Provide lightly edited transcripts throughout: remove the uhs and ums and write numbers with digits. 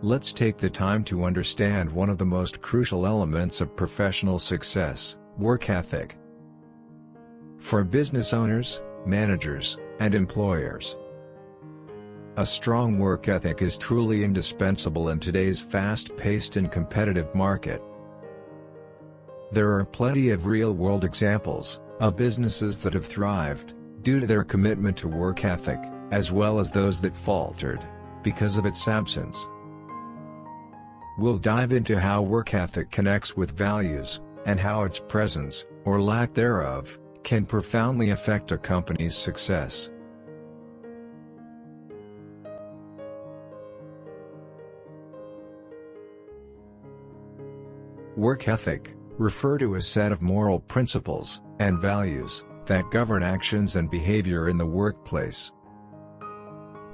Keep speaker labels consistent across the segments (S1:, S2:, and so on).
S1: Let's take the time to understand one of the most crucial elements of professional success: work ethic. For business owners, managers, and employers, a strong work ethic is truly indispensable in today's fast-paced and competitive market. There are plenty of real-world examples of businesses that have thrived due to their commitment to work ethic, as well as those that faltered because of its absence. We'll dive into how work ethic connects with values, and how its presence, or lack thereof, can profoundly affect a company's success. Work ethic, refer to a set of moral principles and values that govern actions and behavior in the workplace.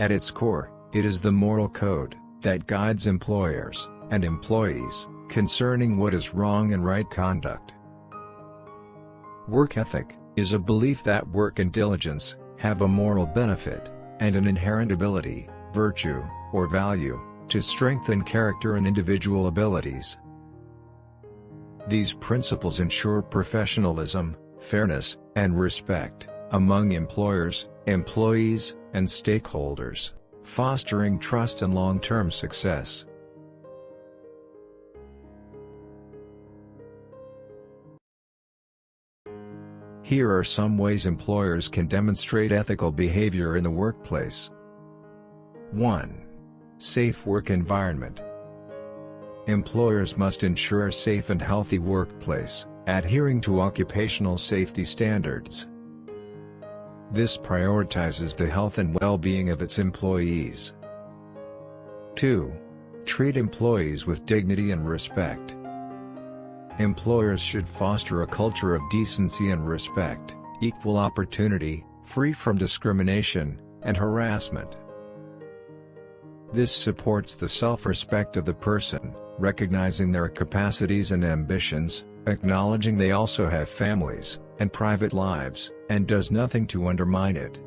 S1: At its core, it is the moral code that guides employers and employees concerning what is wrong and right conduct. Work ethic is a belief that work and diligence have a moral benefit and an inherent ability, virtue, or value to strengthen character and individual abilities. These principles ensure professionalism, fairness, and respect among employers, employees, and stakeholders, fostering trust and long-term success. Here are some ways employers can demonstrate ethical behavior in the workplace. 1. Safe work environment. Employers must ensure a safe and healthy workplace, adhering to occupational safety standards. This prioritizes the health and well-being of its employees. 2. Treat employees with dignity and respect. Employers should foster a culture of decency and respect, equal opportunity, free from discrimination and harassment. This supports the self-respect of the person, recognizing their capacities and ambitions, acknowledging they also have families and private lives, and does nothing to undermine it.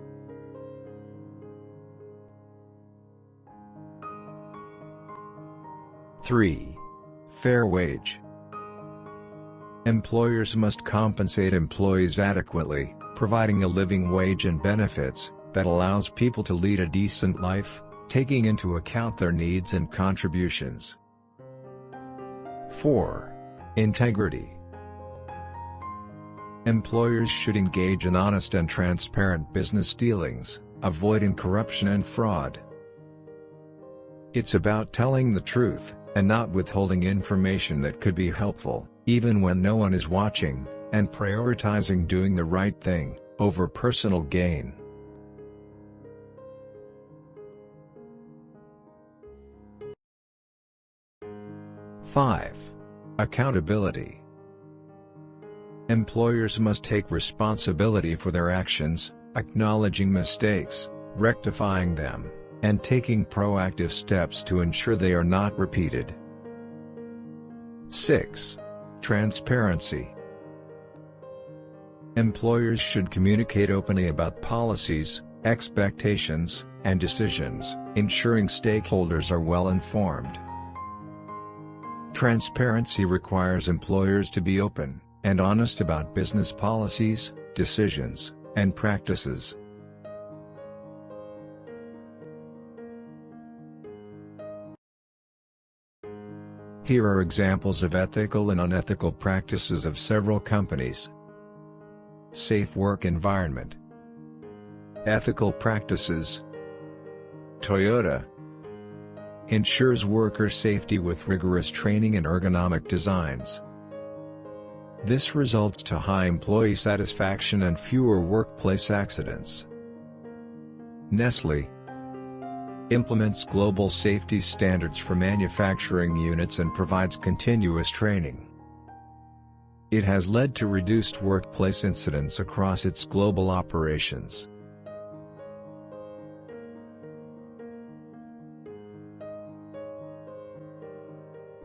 S1: Three. Fair wage. Employers must compensate employees adequately, providing a living wage and benefits that allows people to lead a decent life, taking into account their needs and contributions. 4. Integrity. Employers should engage in honest and transparent business dealings, avoiding corruption and fraud. It's about telling the truth, and not withholding information that could be helpful, even when no one is watching, and prioritizing doing the right thing over personal gain. Five. Accountability. Employers must take responsibility for their actions, acknowledging mistakes, rectifying them, and taking proactive steps to ensure they are not repeated. 6. Transparency. Employers should communicate openly about policies, expectations, and decisions, ensuring stakeholders are well informed. Transparency requires employers to be open and honest about business policies, decisions, and practices. Here are examples of ethical and unethical practices of several companies. Safe work environment. Ethical practices. Toyota ensures worker safety with rigorous training and ergonomic designs. This results to high employee satisfaction and fewer workplace accidents. Nestlé implements global safety standards for manufacturing units and provides continuous training. It has led to reduced workplace incidents across its global operations.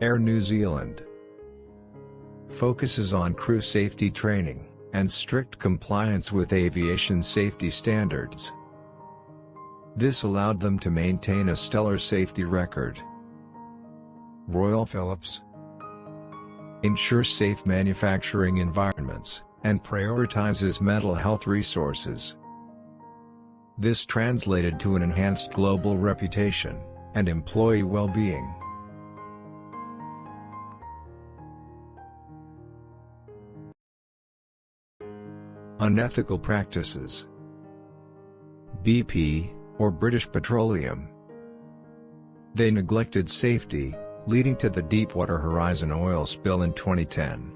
S1: Air New Zealand focuses on crew safety training and strict compliance with aviation safety standards. This allowed them to maintain a stellar safety record. Royal Philips ensures safe manufacturing environments, and prioritizes mental health resources. This translated to an enhanced global reputation, and employee well-being. Unethical practices. BP, or British Petroleum. They neglected safety, leading to the Deepwater Horizon oil spill in 2010.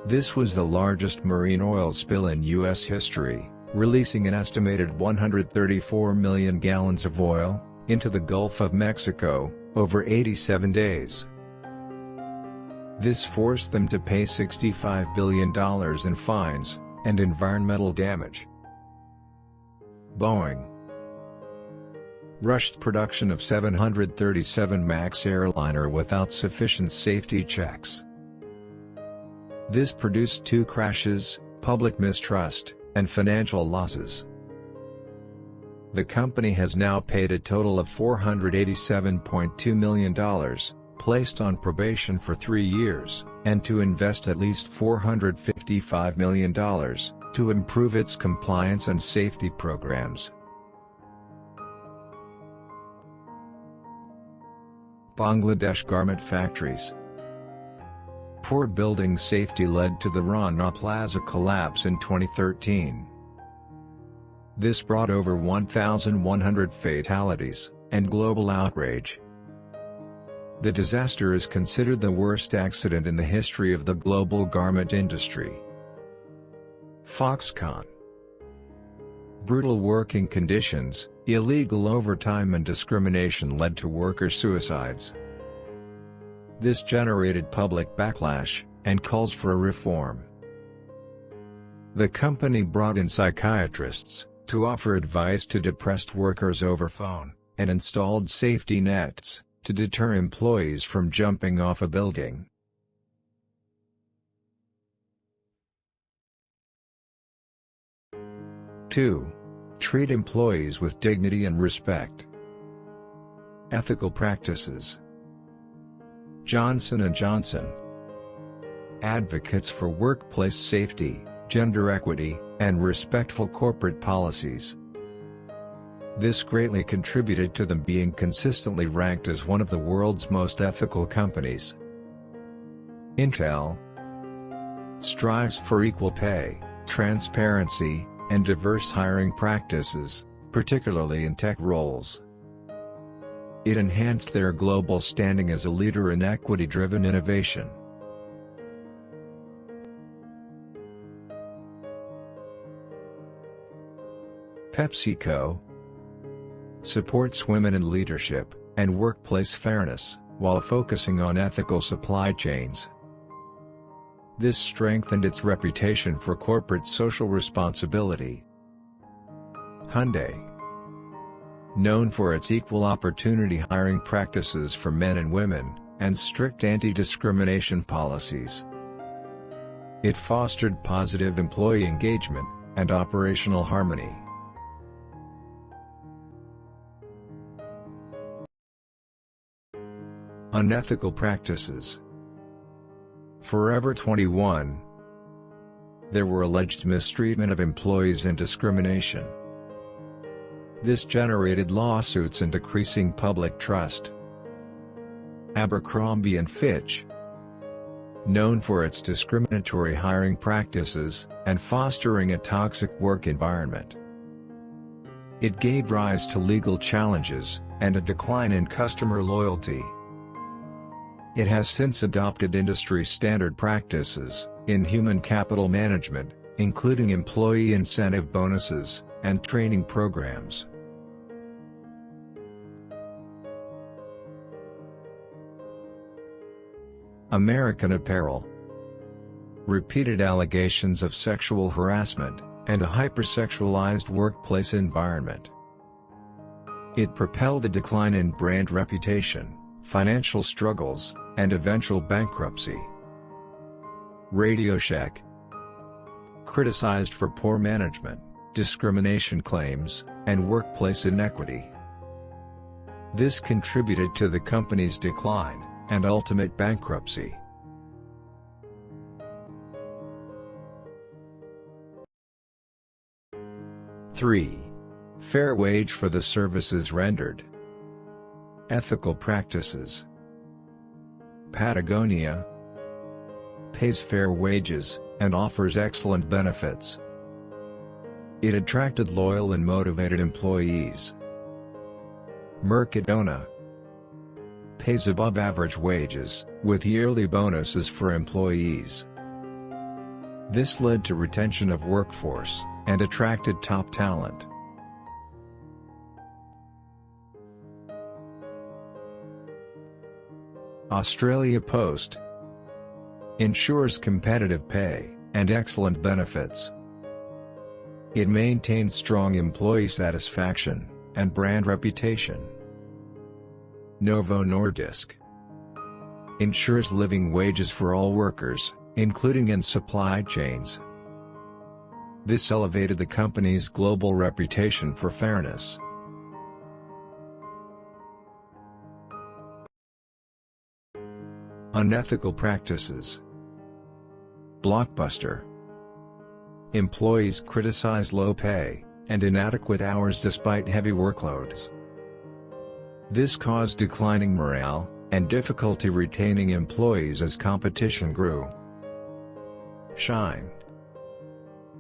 S1: This was the largest marine oil spill in U.S. history, releasing an estimated 134 million gallons of oil into the Gulf of Mexico over 87 days. This forced them to pay $65 billion in fines and environmental damage. Boeing rushed production of 737 MAX airliner without sufficient safety checks. This produced 2 crashes, public mistrust, and financial losses. The company has now paid a total of $487.2 million, placed on probation for 3 years, and to invest at least $455 million to improve its compliance and safety programs. Bangladesh garment factories. Poor building safety led to the Rana Plaza collapse in 2013. This brought over 1,100 fatalities and global outrage. The disaster is considered the worst accident in the history of the global garment industry. Foxconn. Brutal working conditions, illegal overtime and discrimination led to worker suicides. This generated public backlash, and calls for a reform. The company brought in psychiatrists to offer advice to depressed workers over phone, and installed safety nets to deter employees from jumping off a building. Two. Treat employees with dignity and respect. Ethical practices. Johnson & Johnson. Advocates for workplace safety, gender equity, and respectful corporate policies. This greatly contributed to them being consistently ranked as one of the world's most ethical companies. Intel strives for equal pay, transparency, and diverse hiring practices, particularly in tech roles. It enhanced their global standing as a leader in equity-driven innovation. PepsiCo supports women in leadership and workplace fairness, while focusing on ethical supply chains. This strengthened its reputation for corporate social responsibility. Hyundai, known for its equal opportunity hiring practices for men and women, and strict anti-discrimination policies. It fostered positive employee engagement and operational harmony. Unethical practices. Forever 21. There were alleged mistreatment of employees and discrimination. This generated lawsuits and decreasing public trust. Abercrombie and Fitch, known for its discriminatory hiring practices and fostering a toxic work environment. It gave rise to legal challenges and a decline in customer loyalty. It has since adopted industry standard practices in human capital management, including employee incentive bonuses and training programs. American Apparel. Repeated allegations of sexual harassment and a hypersexualized workplace environment. It propelled a decline in brand reputation, financial struggles, and eventual bankruptcy. RadioShack. Criticized for poor management, discrimination claims, and workplace inequity. This contributed to the company's decline and ultimate bankruptcy. Three. Fair wage for the services rendered. Ethical practices. Patagonia pays fair wages and offers excellent benefits. It attracted loyal and motivated employees. Mercadona pays above-average wages, with yearly bonuses for employees. This led to retention of workforce and attracted top talent. Australia Post ensures competitive pay and excellent benefits. It maintains strong employee satisfaction and brand reputation. Novo Nordisk ensures living wages for all workers, including in supply chains. This elevated the company's global reputation for fairness. Unethical practices. Blockbuster. Employees criticize low pay and inadequate hours despite heavy workloads. This caused declining morale and difficulty retaining employees as competition grew. Shein.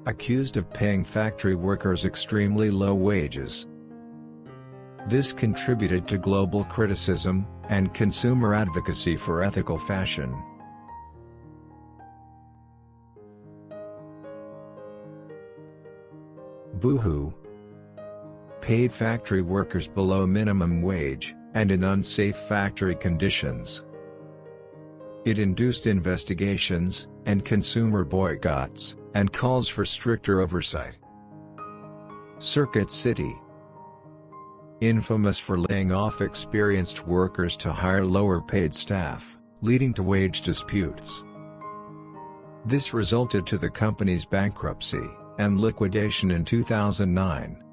S1: Accused of paying factory workers extremely low wages. This contributed to global criticism and consumer advocacy for ethical fashion. Boohoo paid factory workers below minimum wage and in unsafe factory conditions. It induced investigations and consumer boycotts and calls for stricter oversight. Circuit City, infamous for laying off experienced workers to hire lower-paid staff, leading to wage disputes. This resulted to the company's bankruptcy and liquidation in 2009.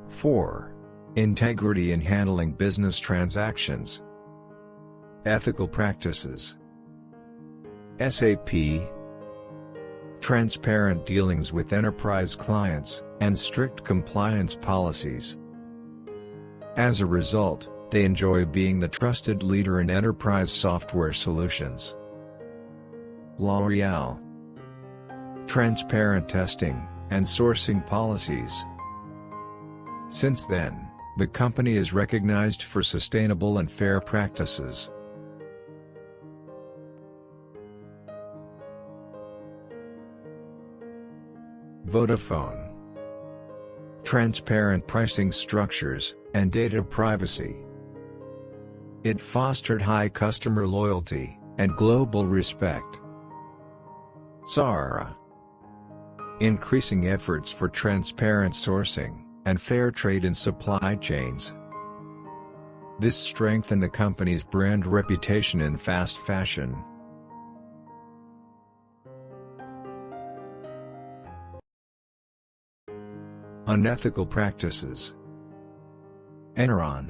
S1: Four. Integrity in handling business transactions. Ethical practices. SAP transparent dealings with enterprise clients, and strict compliance policies. As a result, they enjoy being the trusted leader in enterprise software solutions. L'Oréal transparent testing and sourcing policies. Since then, the company is recognized for sustainable and fair practices. Vodafone transparent pricing structures and data privacy. It fostered high customer loyalty and global respect. Zara increasing efforts for transparent sourcing and fair trade in supply chains. This strengthened the company's brand reputation in fast fashion. Unethical practices. Enron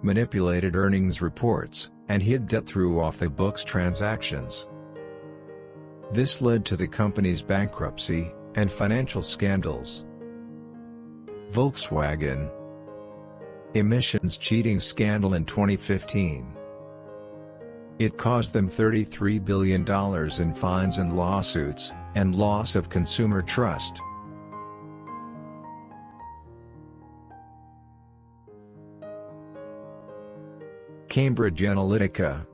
S1: manipulated earnings reports and hid debt through off-the-books transactions. This led to the company's bankruptcy and financial scandals. Volkswagen emissions cheating scandal in 2015. It caused them $33 billion in fines and lawsuits, and loss of consumer trust. Cambridge Analytica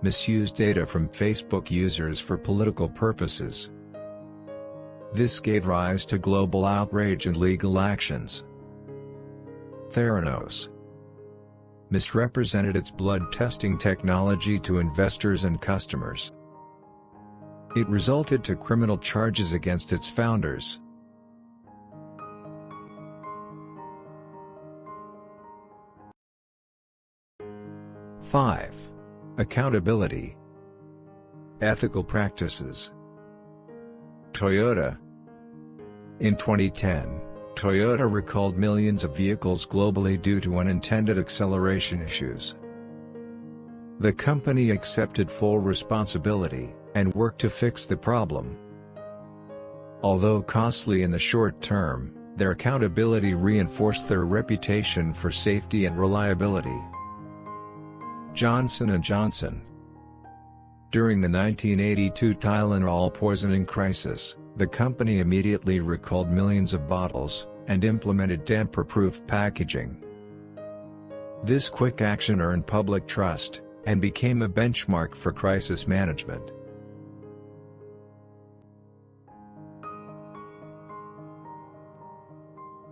S1: misused data from Facebook users for political purposes. This gave rise to global outrage and legal actions. Theranos misrepresented its blood testing technology to investors and customers. It resulted to criminal charges against its founders. Five. Accountability. Ethical practices. Toyota. In 2010, Toyota recalled millions of vehicles globally due to unintended acceleration issues. The company accepted full responsibility and worked to fix the problem. Although costly in the short term, their accountability reinforced their reputation for safety and reliability. Johnson & Johnson. During the 1982 Tylenol poisoning crisis, the company immediately recalled millions of bottles and implemented tamper-proof packaging. This quick action earned public trust and became a benchmark for crisis management.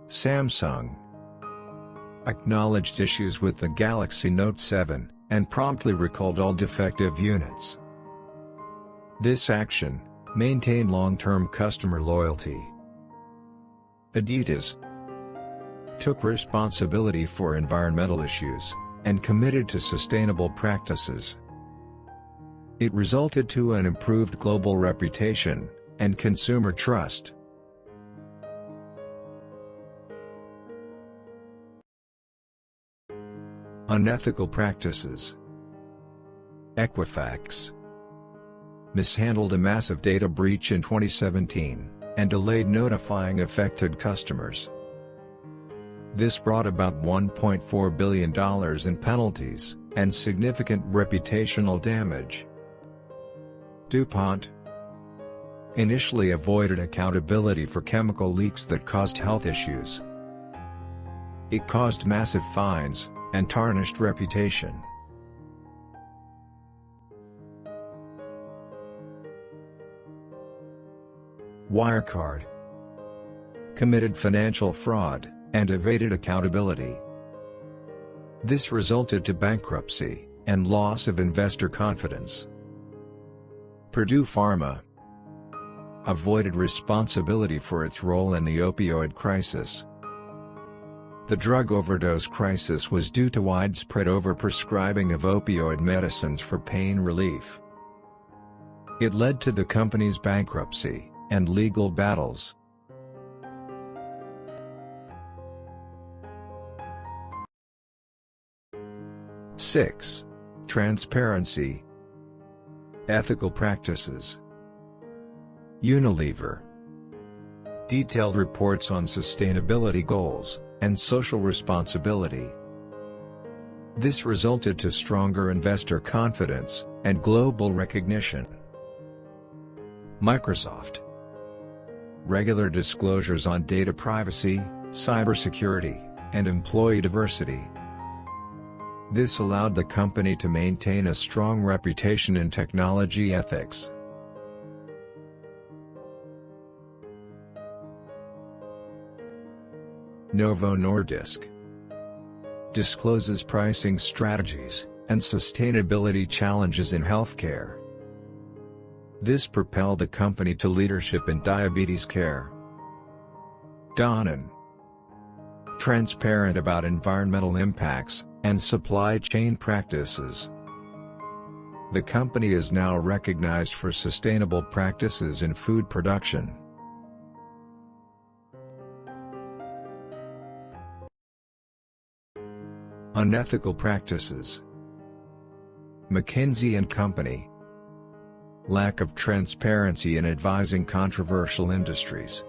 S1: Samsung acknowledged issues with the Galaxy Note 7 and promptly recalled all defective units. This action maintained long-term customer loyalty. Adidas took responsibility for environmental issues and committed to sustainable practices. It resulted to an improved global reputation and consumer trust. Unethical practices. Equifax mishandled a massive data breach in 2017 and delayed notifying affected customers. This brought about $1.4 billion in penalties and significant reputational damage. DuPont initially avoided accountability for chemical leaks that caused health issues. It caused massive fines and tarnished reputation. Wirecard committed financial fraud and evaded accountability. This resulted to bankruptcy and loss of investor confidence. Purdue Pharma avoided responsibility for its role in the opioid crisis. The drug overdose crisis was due to widespread overprescribing of opioid medicines for pain relief. It led to the company's bankruptcy and legal battles. Six. Transparency. Ethical practices. Unilever detailed reports on sustainability goals and social responsibility. This resulted to stronger investor confidence and global recognition. Microsoft regular disclosures on data privacy, cybersecurity, and employee diversity. This allowed the company to maintain a strong reputation in technology ethics. Novo Nordisk discloses pricing strategies and sustainability challenges in healthcare. This propelled the company to leadership in diabetes care. Danone transparent about environmental impacts and supply chain practices. The company is now recognized for sustainable practices in food production. Unethical practices. McKinsey & Company lack of transparency in advising controversial industries.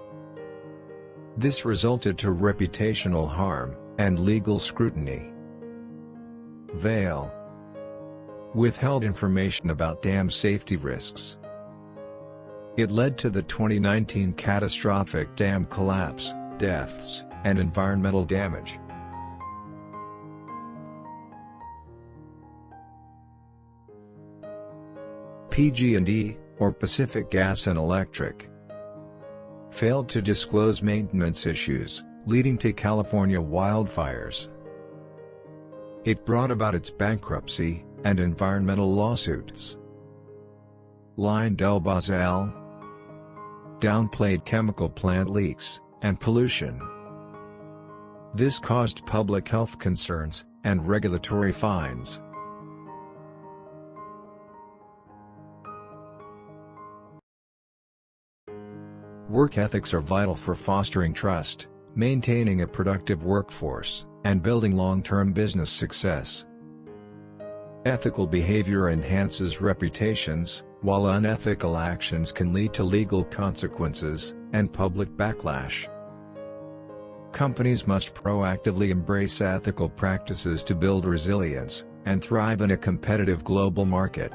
S1: This resulted to reputational harm and legal scrutiny. Vale withheld information about dam safety risks. It led to the 2019 catastrophic dam collapse, deaths, and environmental damage. PG&E, or Pacific Gas and Electric, failed to disclose maintenance issues, leading to California wildfires. It brought about its bankruptcy and environmental lawsuits. LyondellBasell downplayed chemical plant leaks and pollution. This caused public health concerns and regulatory fines. Work ethics are vital for fostering trust, maintaining a productive workforce, and building long-term business success. Ethical behavior enhances reputations, while unethical actions can lead to legal consequences and public backlash. Companies must proactively embrace ethical practices to build resilience and thrive in a competitive global market.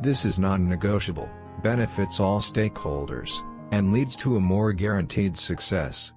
S1: This is non-negotiable, benefits all stakeholders, and leads to a more guaranteed success.